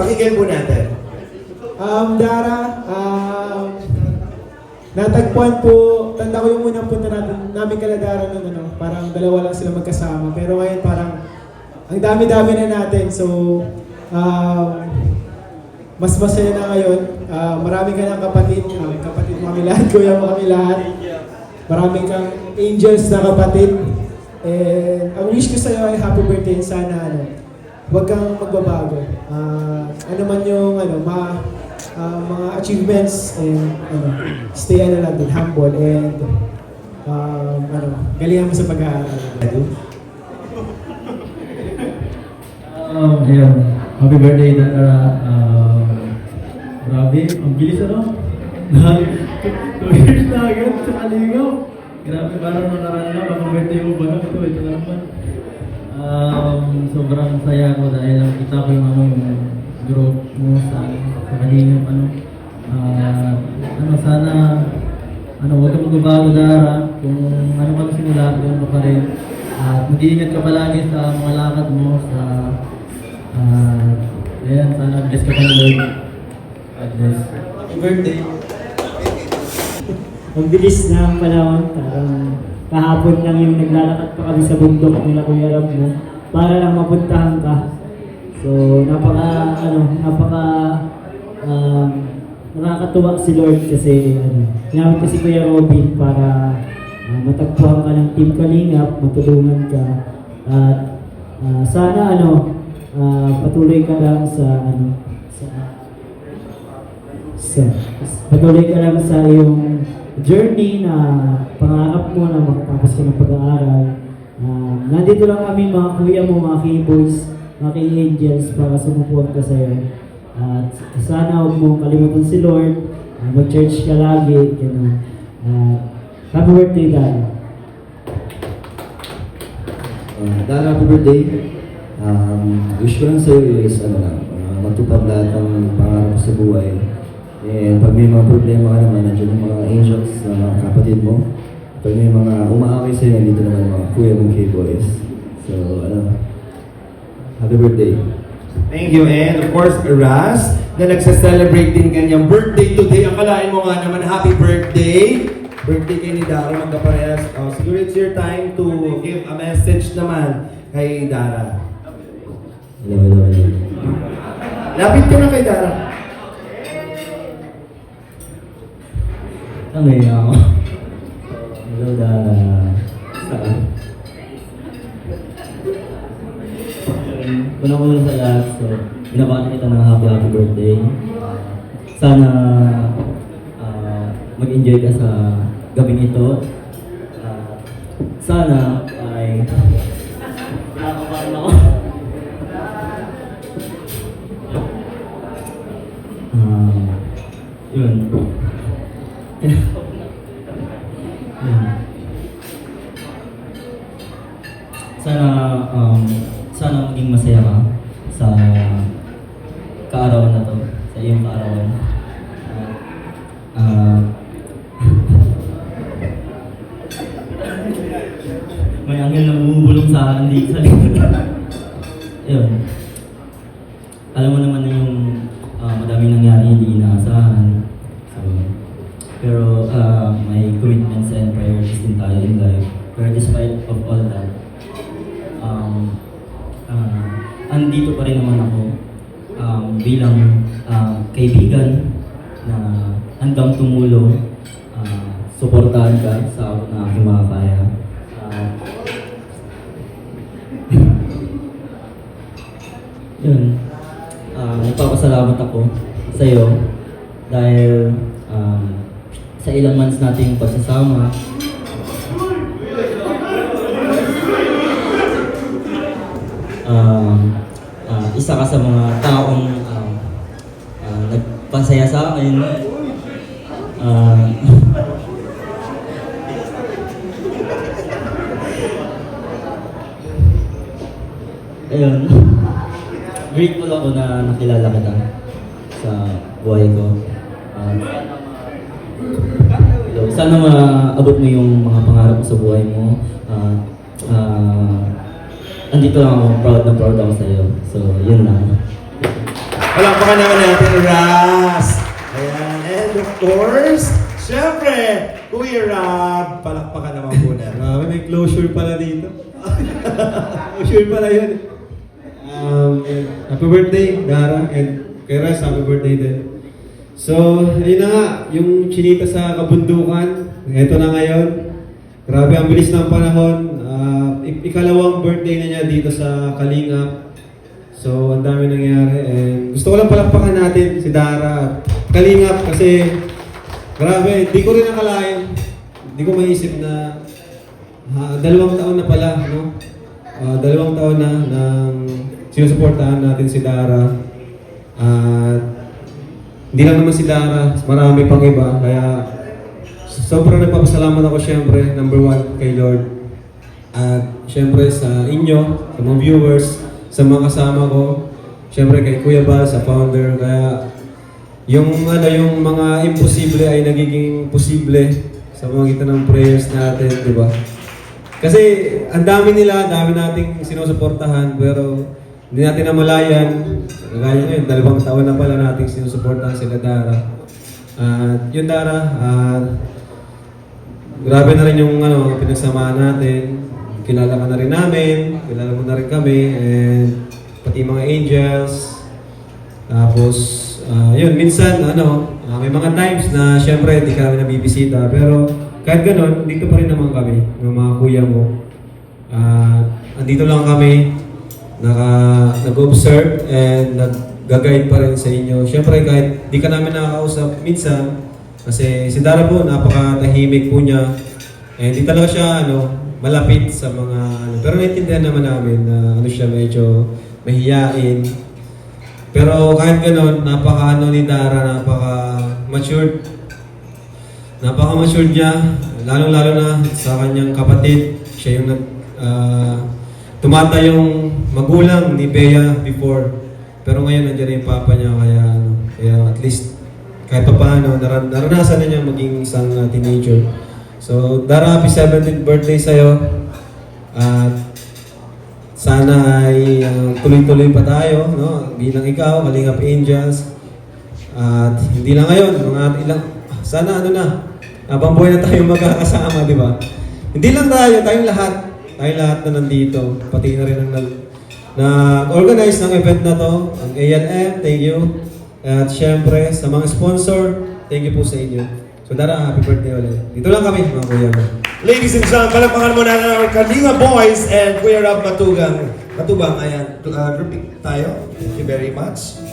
Pakinggan po natin. Dara, natagpuan po, tanda ko yung unang punta namin kala Dara noon, ano, parang dalawa lang sila magkasama. Pero ngayon parang, ang dami-dami na natin. So, mas masaya na ngayon. Marami ka ng kapatid. Kapatid mo kami lahat, kuya mo kami lahat. Marami kang angels na kapatid. And ang wish ko sa'yo ay happy birthday. Sana huwag kang magbabago. Ano man yung mga achievements and stay lang din, humble and galingan mo sa pag-aaral. Ayan. Happy birthday, Dara. Grabe, ang bilis ano? 2 years na agad sa kaligaw. Grabe, parang nakaraan lang. Happy birthday mo ba? Ito na naman. Sobrang saya ko dahil nakita ko yung growth mo sa kalingap. Sana huwag ka magbabago, Dara. Kung ano ka na simula, kung ano pa rin. At mag-iingat ka palagi sa mga lakad mo, ayan, sana bless ka pa ng Lord. God bless. Happy birthday. Ang bilis ng panahon, parang kahapon lang yung naglalakad pa kami sa bundok nila Kuya Ram mo para lang mapuntahan ka. So, nakakatuwa si Lord kasi ginamit kasi Kuya Robin para matagpuan ka ng Team Kalingap, matulungan ka. At sana patuloy ka lang patuloy ka lang sa iyong journey na pangarap mo na makatapos ka ng pag-aaral. Nandito lang kami mga kuya mo, mga K-boys, mga K-angels para sumuporta sa iyo. At sana huwag mo kalimutan si Lord, mag-church ka lagi. Happy birthday, Dara. Dara, happy birthday. Wish ko lang sa'yo is matupad lahat ng pangarap sa buhay. And pag may mga problema ka naman, nandiyan yung mga angels na mga kapatid mo. Pag may mga umaaway sa'yo, nandito naman mga kuya mong K-boys. So, happy birthday. Thank you. And of course, Raz, na nagsa-celebrate din kanyang birthday today. Akalain mo nga naman, happy birthday. Birthday kay ni Dara magkaparehas. Siguro it's your time to give a message naman kay Dara. Hello. Lapit ka na kay Dara. Hello, Dara. Unang-una sa lahat, binabati kita ng happy birthday. Sana mag-enjoy ka sa gabing ito. Sana ay nakakabahan ako. Yun. Sana maging masaya ka sa kaarawan na to, sa iyong kaarawan. May angel na bumubulong sa akin dito sa likod. Yun. Alam mo naman na yung madaming nangyari hindi inaasahan. Pero may commitments and priorities din tayo in life. Pero despite of all that, andito pa rin naman ako bilang kaibigan na handang tumulong, suportahan ka sa abot na aking mga kaya. Yun. Nagpapasalamat ako sa iyo dahil sa ilang months nating pagsasama, isa ka sa mga taong nagpasaya sa akin. Ayun. Grateful ako na nakilala kita sa buhay ko. Sana maabot mo yung mga pangarap mo sa buhay mo. Andito lang ako, proud na proud ako sa iyo. So, yun lang. Palakpakan naman natin, Ras. Ayan. And of course, syempre, Kuya Rab, palakpakan naman po natin. Grabe, may closure pala dito. Closure pala yun. Happy birthday, Dara, and kay Ras, happy birthday din. So, ayun na nga, yung chinita sa kabundukan, eto na ngayon. Grabe, ang bilis ng panahon. Ikalawang birthday na niya dito sa Kalingap. So, ang dami nangyari. And gusto ko lang palakpakan natin si Dara at Kalingap kasi grabe, di ko rin nakalain. Di ko maisip na 2 taon na pala, no? 2 taon na nang sinusuportahan natin si Dara. At hindi lang naman si Dara, marami pang iba. Kaya sobrang nagpapasalamat ako syempre, number 1 kay Lord. At syempre sa inyo, sa mga viewers, sa mga kasama ko, syempre kay Kuya Bal, sa founder. Kaya yung mga imposible ay nagiging posible sa pamamagitan ng prayers natin, di ba? Kasi ang dami nila, dami nating sinusuportahan, pero hindi natin namalayan. Kaya ngayon, 2 taon na pala nating sinusuportahan sila Dara. At yun Dara, grabe na rin yung pinagsamahan natin. Kilala ka na rin namin, kilala mo na rin kami, and pati mga angels. Tapos, yun, minsan, may mga times na syempre, di kami nabibisita, pero kahit ganon, dito pa rin naman kami, ng mga kuya mo. Andito lang kami, nag-observe, and nag-guide pa rin sa inyo. Syempre, kahit di ka namin nakakausap minsan, kasi si Dara po, napakatahimik po niya, and di talaga siya, malapit sa mga, pero naiintindihan naman namin na siya medyo mahiyain. Pero kahit gano'n, ni Dara, napaka-matured. Napaka-matured niya, lalong-lalo na sa kanyang kapatid. Siya yung tumata yung magulang ni Bea before. Pero ngayon, nandiyan na yung papa niya, kaya at least, kahit pa paano, naranasan na niya maging isang teenager. So, Dara, happy 17th birthday sa'yo. At sana ay tuloy-tuloy pa tayo, no? Bilang ikaw, Kalingap Angels. At hindi lang ngayon, mga ilang, sana habang buhay na tayo magkakasama, di ba? Hindi lang tayo, tayong lahat na nandito. Pati na rin ang na-organize ng event na to, ang A&M, thank you. At syempre, sa mga sponsor, thank you po sa inyo. So Dara, happy birthday ulit. Dito lang kami, mga kuya mo. Ladies and gentlemen, palakpakan muna ng our Kalinga Boys and Kuya Rab Matubang. Ayan, grouping tayo. Thank you very much.